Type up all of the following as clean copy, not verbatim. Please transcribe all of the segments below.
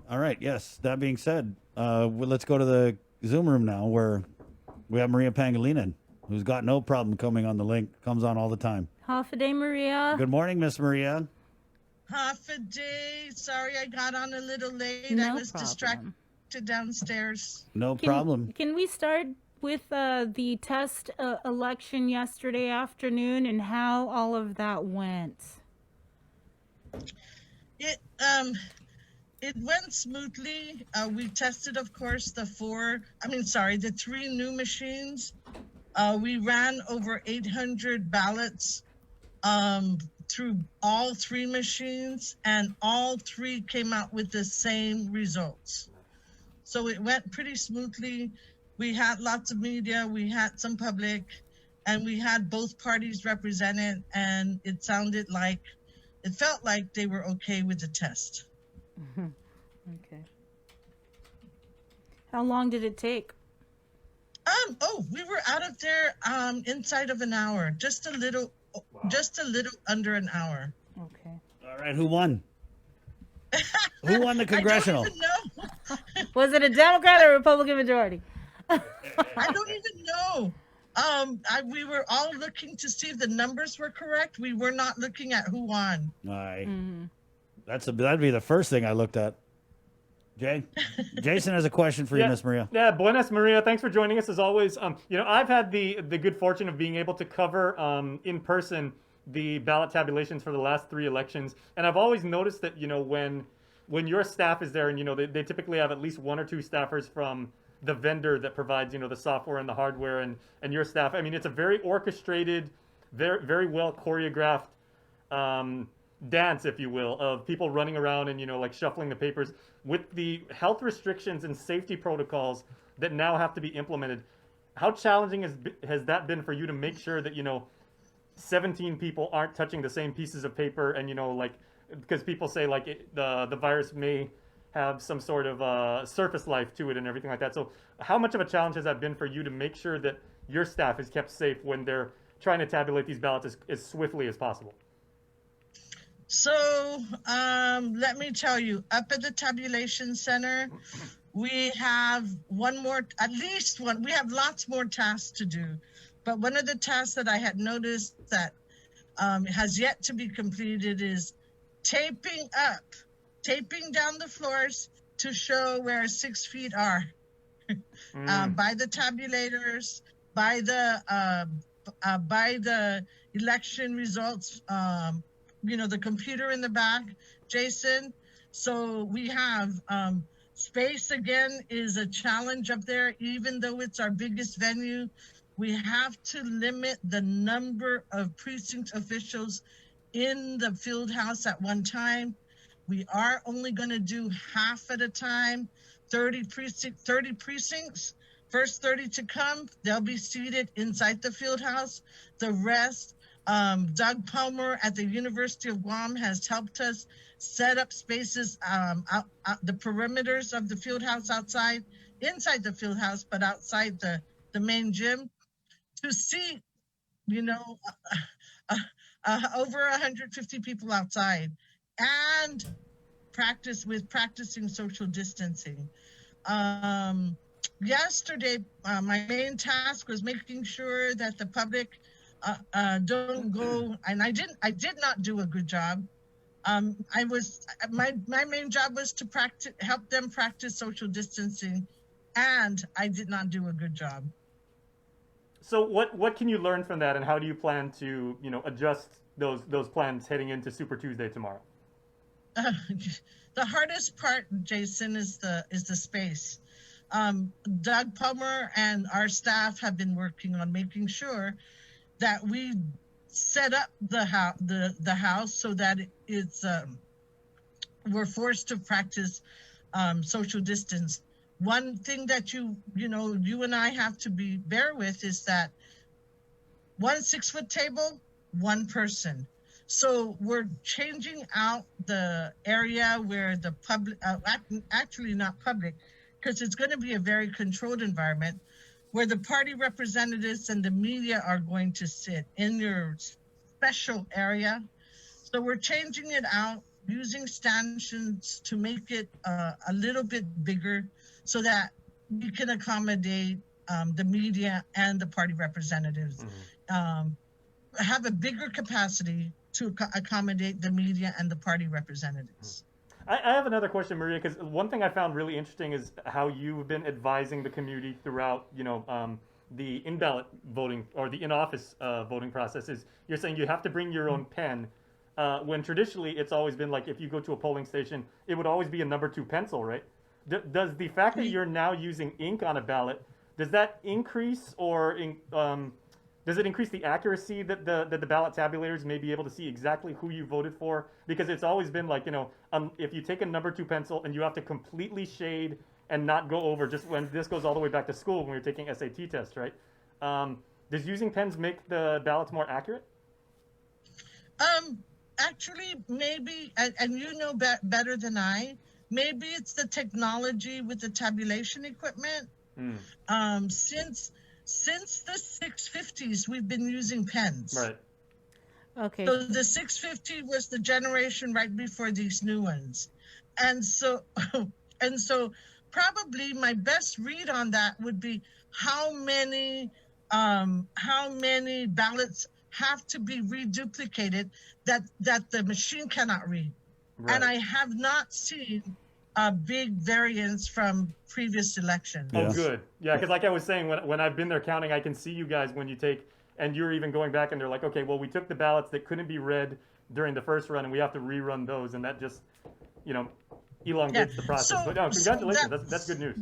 All right. Yes. That being said, let's go to the Zoom room now where we have Maria Pangilinan, who's got no problem coming on the link, comes on all the time. Half a day, Maria. Good morning, Miss Maria. Half a day. Sorry, I got on a little late. No I was problem. distracted downstairs. No problem. Can we start with the test election yesterday afternoon and how all of that went? It went smoothly. We tested, of course, the three new machines. We ran over 800 ballots through all three machines, and all three came out with the same results. So it went pretty smoothly. We had lots of media, we had some public, and we had both parties represented, and it felt like they were okay with the test. Okay. How long did it take? We were out of there inside of an hour, just a little under an hour. Okay. All right. Who won? Who won the congressional? I don't even know. Was it a Democrat or Republican majority? I don't even know. We were all looking to see if the numbers were correct. We were not looking at who won. All right. Mm-hmm. That'd be the first thing I looked at. Jason has a question for you, Miss Maria. Yeah, buenas, Maria. Thanks for joining us as always. I've had the good fortune of being able to cover in person the ballot tabulations for the last 3 elections, and I've always noticed that when your staff is there, and they typically have at least 1 or 2 staffers from the vendor that provides the software and the hardware, and your staff. I mean, it's a very orchestrated, very very well choreographed dance, if you will, of people running around and like shuffling the papers with the health restrictions and safety protocols that now have to be implemented. How challenging has that been for you to make sure that 17 people aren't touching the same pieces of paper, and because people say the virus may have some sort of surface life to it and everything like that. So how much of a challenge has that been for you to make sure that your staff is kept safe when they're trying to tabulate these ballots as swiftly as possible? So let me tell you, up at the tabulation center, we have at least one. We have lots more tasks to do, but one of the tasks that I had noticed that has yet to be completed is taping down the floors to show where 6 feet are by the tabulators, by the election results. The computer in the back, Jason. So we have space again is a challenge up there, even though it's our biggest venue. We have to limit the number of precinct officials in the field house at one time. We are only going to do half at a time, 30 precincts. First 30 to come, they'll be seated inside the field house. The rest, Doug Palmer at the University of Guam has helped us set up spaces out the perimeters of the field house inside the field house, but outside the main gym to seat, over 150 people outside and practicing social distancing. Yesterday, my main task was making sure that the public don't go, and I did not do a good job. My main job was to help them practice social distancing, and I did not do a good job. So what can you learn from that, and how do you plan to adjust those plans heading into Super Tuesday tomorrow? The hardest part, Jason, is the space. Doug Palmer and our staff have been working on making sure that we set up the house so that it's we're forced to practice social distance. One thing that you and I have to bear with is that 1 6-foot table, 1 person. So we're changing out the area where the public, actually not public, because it's going to be a very controlled environment, where the party representatives and the media are going to sit in your special area. So we're changing it out using stanchions to make it a little bit bigger so that we can accommodate the media and the party representatives. Have a bigger capacity to accommodate the media and the party representatives. I have another question, Maria, because one thing I found really interesting is how you've been advising the community throughout, the in-ballot voting or the in-office voting process. Is you're saying you have to bring your own pen, when traditionally it's always been like if you go to a polling station, it would always be a number 2 pencil, right? Does the fact that you're now using ink on a ballot, does that increase or does it increase the accuracy that the ballot tabulators may be able to see exactly who you voted for? Because it's always been like, if you take a number 2 pencil and you have to completely shade and not go over, just when this goes all the way back to school when you're taking SAT tests, right? Does using pens make the ballots more accurate? Actually, maybe, and you know better than I, maybe it's the technology with the tabulation equipment. Since the 650s, we've been using pens. Right. Okay. So the 650 was the generation right before these new ones. And so probably my best read on that would be how many ballots have to be reduplicated that the machine cannot read. Right. And I have not seen a big variance from previous elections. Oh, good. Yeah, because like I was saying, when I've been there counting, I can see you guys when you take, and you're even going back and they're like, okay, well, we took the ballots that couldn't be read during the first run and we have to rerun those, and that just, elongates the process. But no, congratulations. That's good news.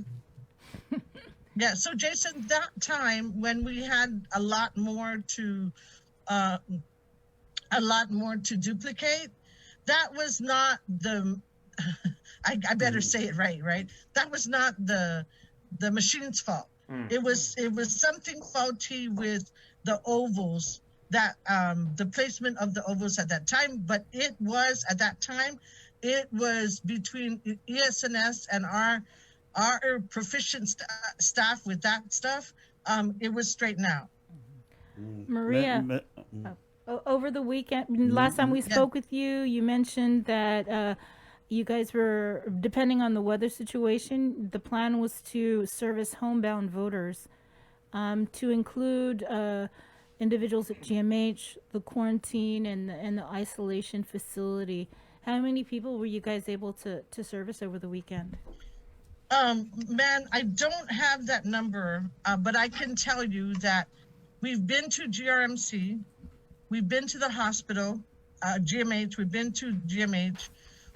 Yeah, so Jason, that time when we had a lot more to duplicate, that was not the I better say it right? That was not the machine's fault. It was something faulty with the ovals, that the placement of the ovals at that time. But it was between ES&S and our proficient staff with that stuff. It was straightened out. Maria, over the weekend, last time we spoke with you, you mentioned that you guys were, depending on the weather situation, the plan was to service homebound voters, to include individuals at GMH, the quarantine, and the isolation facility. How many people were you guys able to service over the weekend? Man, I don't have that number, but I can tell you that we've been to GRMC, we've been to the hospital, GMH, we've been to GMH,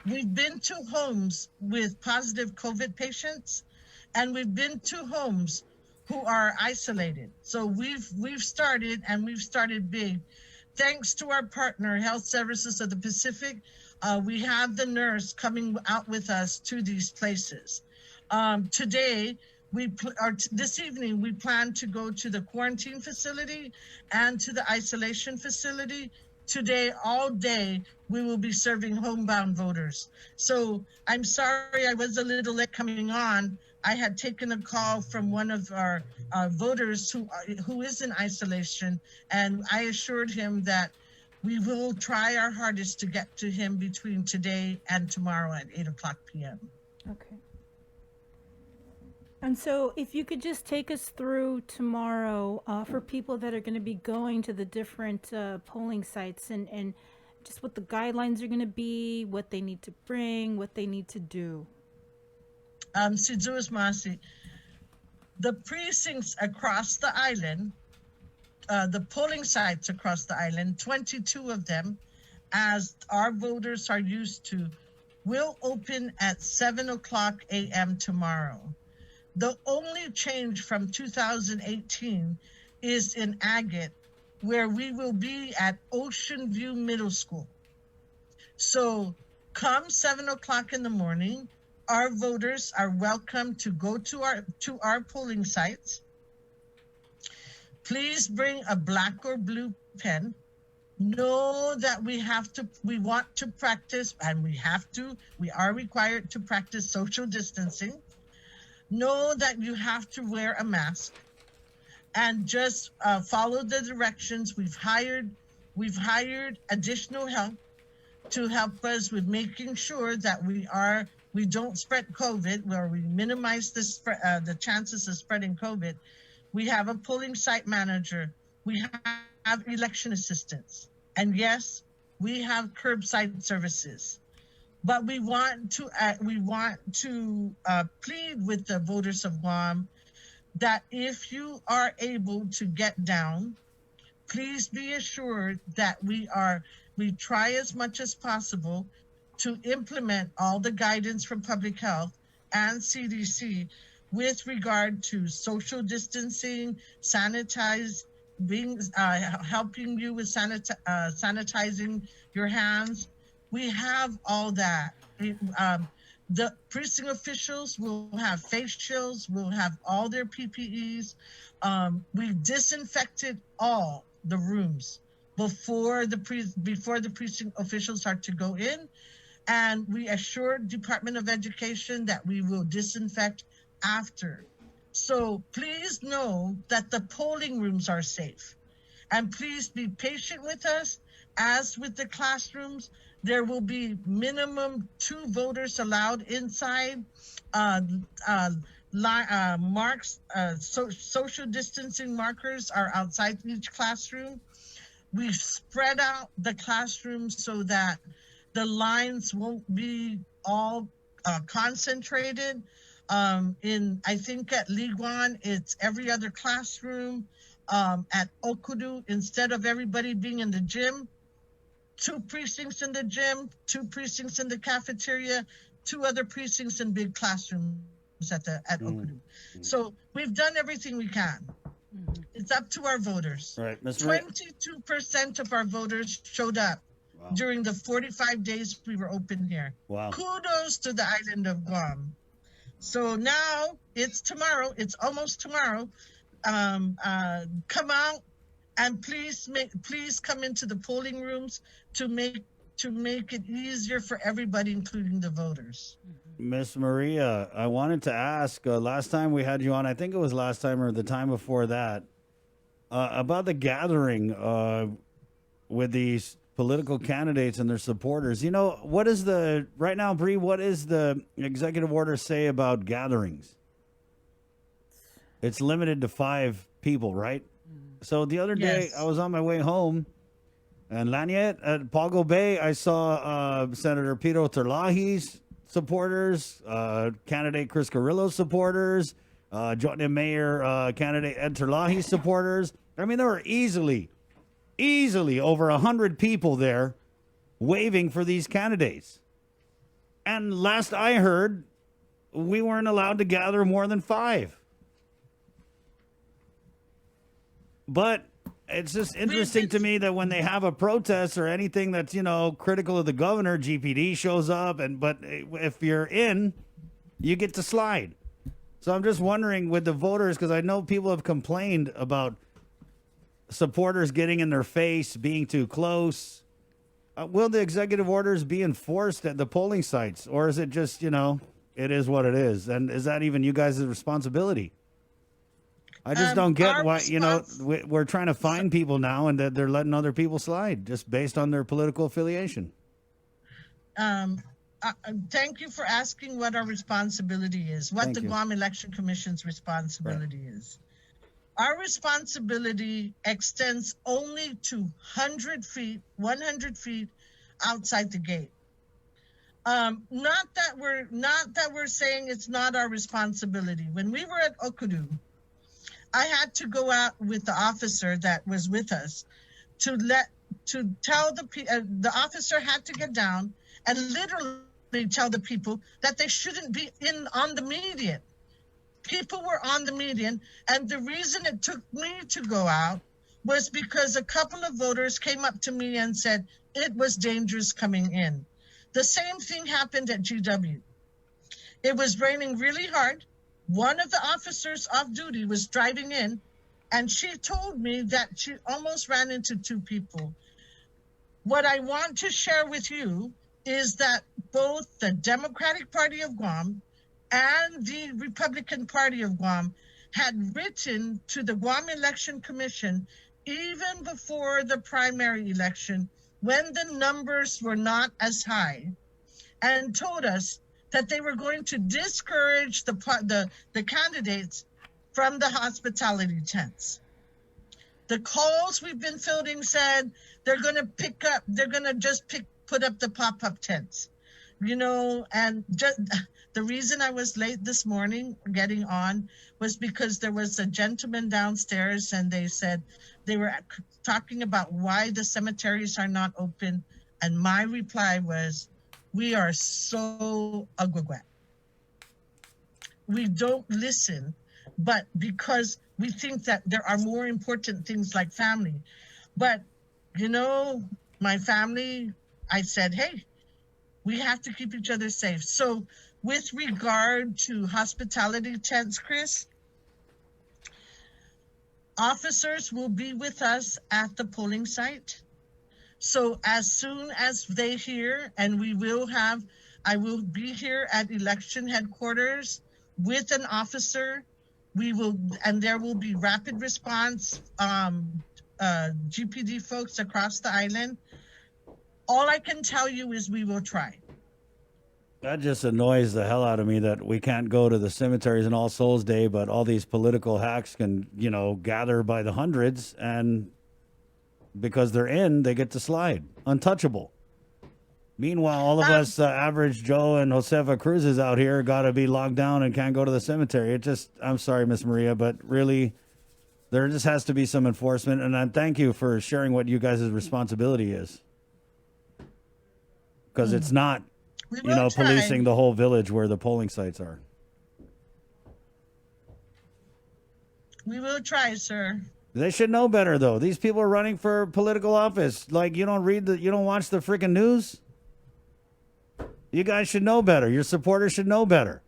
we've been to homes with positive COVID patients, and we've been to homes who are isolated. So we've started, and we've started big. Thanks to our partner, Health Services of the Pacific, we have the nurse coming out with us to these places. Today, this evening, we plan to go to the quarantine facility and to the isolation facility. Today, all day, we will be serving homebound voters. So I'm sorry I was a little late coming on. I had taken a call from one of our voters who is in isolation, and I assured him that we will try our hardest to get to him between today and tomorrow at 8:00 p.m. Okay. And so if you could just take us through tomorrow for people that are going to be going to the different polling sites, and just what the guidelines are going to be, what they need to bring, what they need to do. Sidzuas Masi, the precincts across the island, the polling sites across the island, 22 of them, as our voters are used to, will open at 7:00 a.m. tomorrow. The only change from 2018 is in Agate, where we will be at Ocean View Middle School. So come 7:00 in the morning, our voters are welcome to go to our polling sites. Please bring a black or blue pen. Know that we want to practice, and we are required to practice social distancing. Know that you have to wear a mask, and just follow the directions. We've hired additional help. to help us with making sure that we don't spread COVID, where we minimize the chances of spreading COVID. We have a polling site manager. We have election assistants. And yes, we have curbside services. But we want to plead with the voters of Guam that if you are able to get down, please be assured that we try as much as possible to implement all the guidance from public health and CDC with regard to social distancing, helping you with sanitizing your hands. We have all that. The precinct officials will have face shields, will have all their PPEs. We've disinfected all the rooms before the precinct officials start to go in, and we assured Department of Education that we will disinfect after. So please know that the polling rooms are safe, and please be patient with us. As with the classrooms, there will be minimum 2 voters allowed inside. Social distancing markers are outside each classroom. We've spread out the classrooms so that the lines won't be all concentrated. I think at Liguan, it's every other classroom. At Okudu, instead of everybody being in the gym, 2 precincts in the gym, 2 precincts in the cafeteria, 2 other precincts in big classrooms at Okudu. So we've done everything we can. It's up to our voters. Right, Ms. 22% of our voters showed up during the 45 days we were open here. Wow. Kudos to the island of Guam. So now it's tomorrow. It's almost tomorrow. Come out and please come into the polling rooms to make it easier for everybody, including the voters. Miss Maria, I wanted to ask, last time we had you on, I think it was last time or the time before that, about the gathering with these political candidates and their supporters. You know, right now, Bree, what is the executive order say about gatherings? It's limited to 5 people, right? So the other day, Yes. I was on my way home, and Laniet at Pago Bay, I saw Senator Pito Terlahi's supporters, candidate Chris Carrillo's supporters, Joint Mayor candidate Ed Terlahi's supporters. I mean, there were easily over 100 people there waving for these candidates. And last I heard, we weren't allowed to gather more than 5. But it's just interesting to me that when they have a protest or anything that's, critical of the governor, GPD shows up. But if you're in, you get to slide. So I'm just wondering with the voters, because I know people have complained about supporters getting in their face, being too close. Will the executive orders be enforced at the polling sites? Or is it just, it is what it is? And is that even you guys' responsibility? I just don't get why, we're trying to find people now and that they're letting other people slide just based on their political affiliation. Thank you for asking what our responsibility is, what Thank the you. Guam Election Commission's responsibility is. Our responsibility extends only to 100 feet outside the gate. Not that we're saying it's not our responsibility. When we were at Okudu, I had to go out with the officer that was with us to tell the officer had to get down and literally tell the people that they shouldn't be on the median. People were on the median, and the reason it took me to go out was because a couple of voters came up to me and said it was dangerous coming in. The same thing happened at GW. It was raining really hard. One of the officers off duty was driving in, and she told me that she almost ran into 2 people. What I want to share with you is that both the Democratic Party of Guam and the Republican Party of Guam had written to the Guam Election Commission even before the primary election, when the numbers were not as high, and told us that they were going to discourage the candidates from the hospitality tents. The calls we've been fielding said they're going to just put up the pop-up tents, and just the reason I was late this morning getting on was because there was a gentleman downstairs and they said they were talking about why the cemeteries are not open. And my reply was, we are so agwagwat. We don't listen, but because we think that there are more important things like family. But, my family, I said, hey, we have to keep each other safe. So with regard to hospitality tents, Chris, officers will be with us at the polling site. So as soon as they hear, and I will be here at election headquarters with an officer. There will be rapid response GPD folks across the island. All I can tell you is we will try. That just annoys the hell out of me that we can't go to the cemeteries on All Souls Day, but all these political hacks can, gather by the hundreds, and because they're in, they get to slide. Untouchable. Meanwhile, all of us, average Joe and Josefa Cruzes out here, got to be locked down and can't go to the cemetery. I'm sorry, Miss Maria, but really, there just has to be some enforcement. And I thank you for sharing what you guys' responsibility is. Because it's not, policing the whole village where the polling sites are. We will try, sir. They should know better, though. These people are running for political office. Like, you don't watch the freaking news? You guys should know better. Your supporters should know better.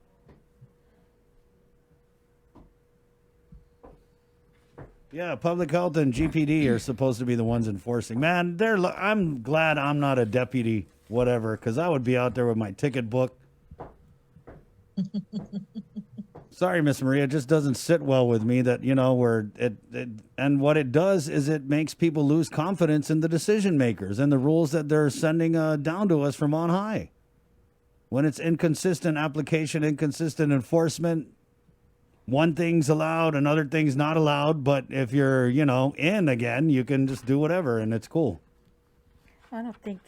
Yeah, public health and GPD are supposed to be the ones enforcing. Man, I'm glad I'm not a deputy whatever, because I would be out there with my ticket book. Sorry, Miss Maria, it just doesn't sit well with me that, and what it does is it makes people lose confidence in the decision makers and the rules that they're sending down to us from on high. When it's inconsistent application, inconsistent enforcement, one thing's allowed, another thing's not allowed, but if you're, in again, you can just do whatever and it's cool. I don't think,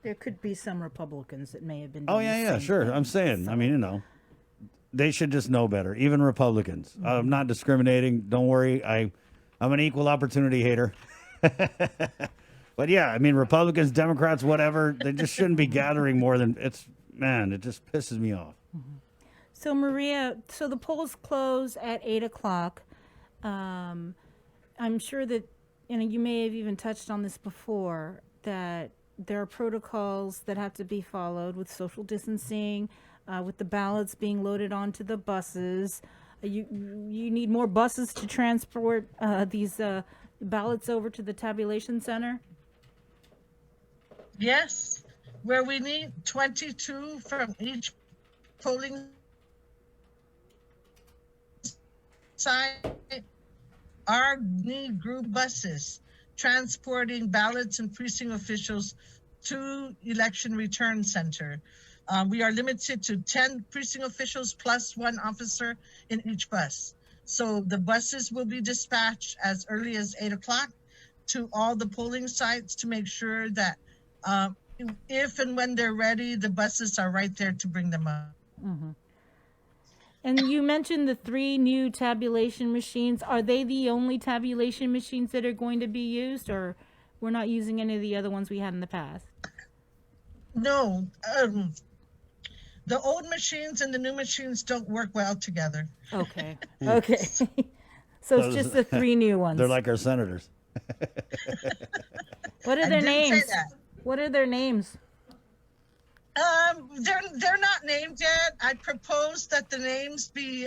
there could be some Republicans that may have been. Oh, yeah, sure. I'm saying, so. They should just know better, even Republicans. Mm-hmm. I'm not discriminating. Don't worry. I'm an equal opportunity hater. But yeah, Republicans, Democrats, whatever, they just shouldn't be gathering more than it just pisses me off. Mm-hmm. So Maria, the polls close at 8:00. I'm sure that, you may have even touched on this before, that there are protocols that have to be followed with social distancing, with the ballots being loaded onto the buses. You need more buses to transport these ballots over to the tabulation center? Yes, where we need 22 from each polling site. Our need group buses transporting ballots and precinct officials to election return center. We are limited to 10 precinct officials plus one officer in each bus. So the buses will be dispatched as early as 8:00 to all the polling sites to make sure that if and when they're ready, the buses are right there to bring them up. Mm-hmm. And you mentioned the 3 new tabulation machines. Are they the only tabulation machines that are going to be used, or we're not using any of the other ones we had in the past? No. The old machines and the new machines don't work well together. Okay. Okay. So it's just the 3 new ones. They're like our senators. What are their names? What are their names? They're not named yet. I proposed that the names be.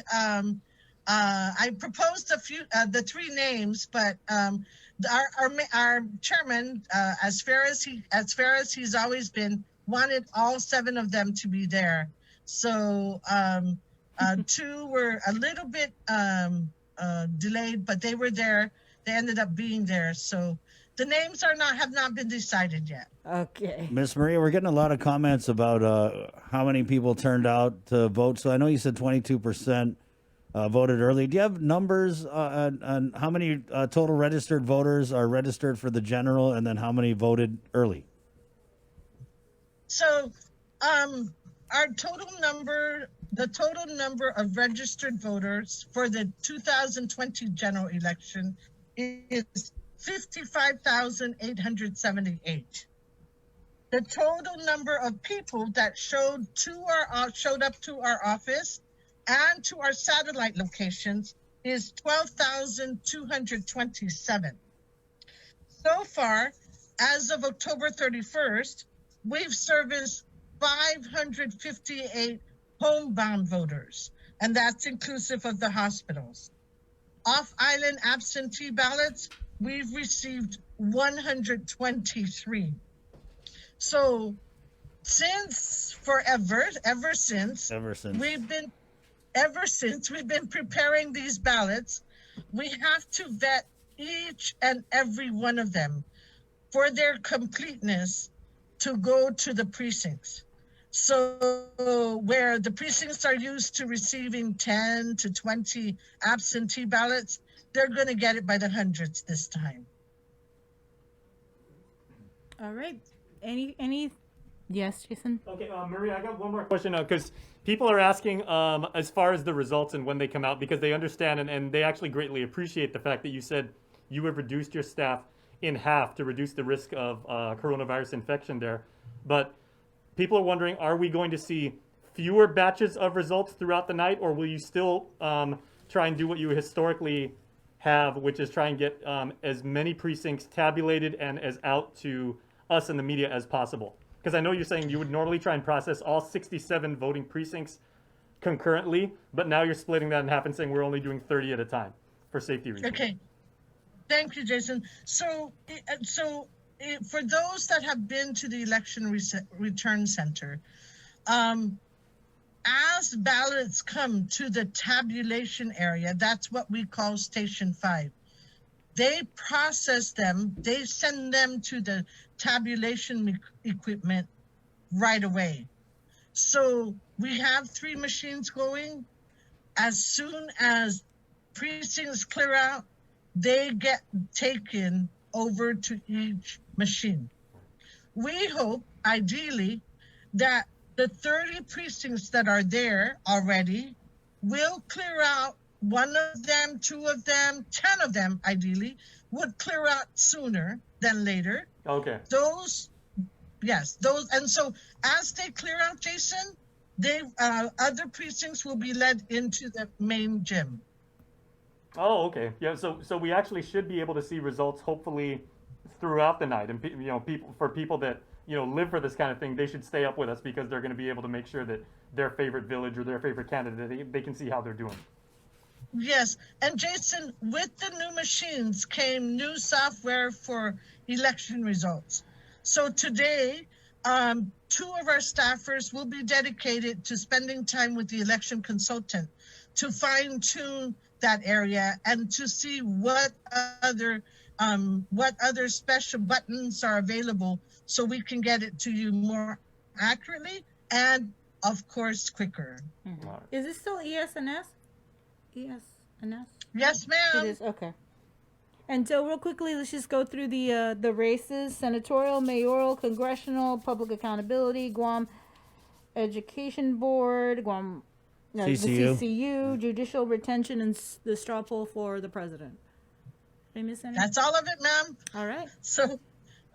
I proposed the 3 names, but our chairman, as fair as he's always been, wanted all 7 of them to be there. So 2 were a little bit delayed, but they were there. They ended up being there. So The names have not been decided yet. Okay. Miss Maria, we're getting a lot of comments about how many people turned out to vote. So I know you said 22% voted early. Do you have numbers on how many total registered voters are registered for the general, and then how many voted early? So, the total number of registered voters for the 2020 general election is 55,878. The total number of people that showed up to our office and to our satellite locations is 12,227. So far, as of October 31st, we've serviced 558 homebound voters, and that's inclusive of the hospitals. Off-island absentee ballots, we've received 123. So ever since we've been preparing these ballots, we have to vet each and every one of them for their completeness to go to the precincts. So where the precincts are used to receiving 10 to 20 absentee ballots, they're going to get it by the hundreds this time. All right. Any? Yes, Jason. Okay, Maria, I got one more question because people are asking as far as the results and when they come out, because they understand and they actually greatly appreciate the fact that you said you have reduced your staff in half to reduce the risk of coronavirus infection there. But people are wondering, are we going to see fewer batches of results throughout the night, or will you still try and do what you historically have, which is try and get as many precincts tabulated and as out to us in the media as possible? Because I know you're saying you would normally try and process all 67 voting precincts concurrently, but now you're splitting that in half and saying we're only doing 30 at a time for safety reasons. Okay. Thank you, Jason. So for those that have been to the election return center, as ballots come to the tabulation area, that's what we call Station 5. They process them, they send them to the tabulation equipment right away. So we have 3 machines going. As soon as precincts clear out, they get taken over to each machine. We hope, ideally, that the 30 precincts that are there already will clear out. 1 of them, 2 of them, 10 of them, ideally, would clear out sooner than later. Okay. And so as they clear out, Jason, other precincts will be led into the main gym. Oh, okay. Yeah. So we actually should be able to see results hopefully throughout the night, and people that live for this kind of thing, they should stay up with us because they're going to be able to make sure that their favorite village or their favorite candidate, they can see how they're doing. Yes, and Jason, with the new machines came new software for election results. So today, 2 of our staffers will be dedicated to spending time with the election consultant to fine-tune that area and to see what other special buttons are available so we can get it to you more accurately and, of course, quicker. Mm-hmm. Is it still ES&S? ES&S? Yes, ma'am. It is, okay. And so real quickly, let's just go through the races: senatorial, mayoral, congressional, public accountability, Guam Education Board, Guam CCU. the CCU, judicial retention, and the straw poll for the president. Did I miss any? That's all of it, ma'am. All right.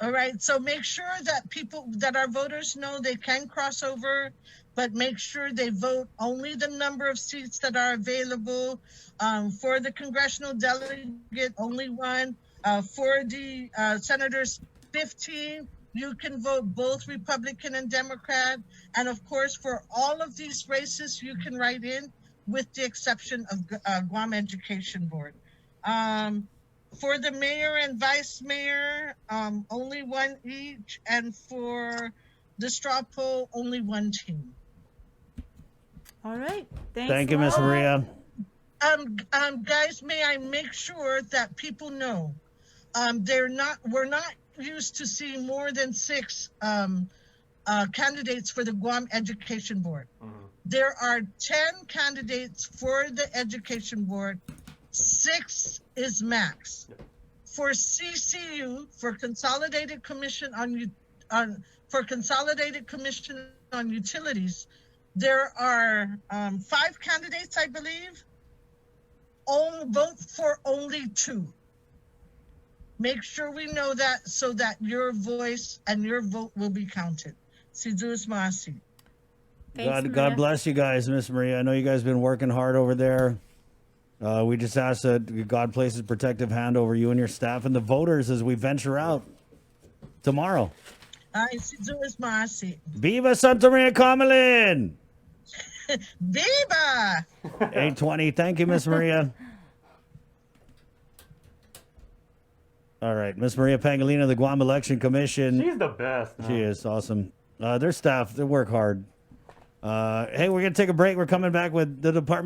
All right. So make sure that our voters know they can cross over, but make sure they vote only the number of seats that are available. For the congressional delegate, only 1. For the senators, 15. You can vote both Republican and Democrat. And of course, for all of these races, you can write in, with the exception of Guam Education Board. For the mayor and vice mayor, only 1 each. And for the straw poll, only 1 team. All right. Thanks. Thank you, Miss Maria. Guys, may I make sure that people know we're not used to seeing more than 6 candidates for the Guam Education Board. There are 10 candidates for the Education Board. 6 is max. For CCU, for Consolidated Commission on Utilities, there are 5 candidates, I believe. Vote for only 2. Make sure we know that so that your voice and your vote will be counted. Si Diyos maasi. God bless you guys, Miss Maria. I know you guys have been working hard over there. We just ask that God places protective hand over you and your staff and the voters as we venture out tomorrow. Ay, si Diyos maasi. Viva Santa Maria Carmelin! Viva! 8:20. Thank you, Miss Maria. All right, Miss Maria Pangolina, the Guam Election Commission. She's the best. She is awesome. Their staff, they work hard. Hey, we're going to take a break. We're coming back with the Department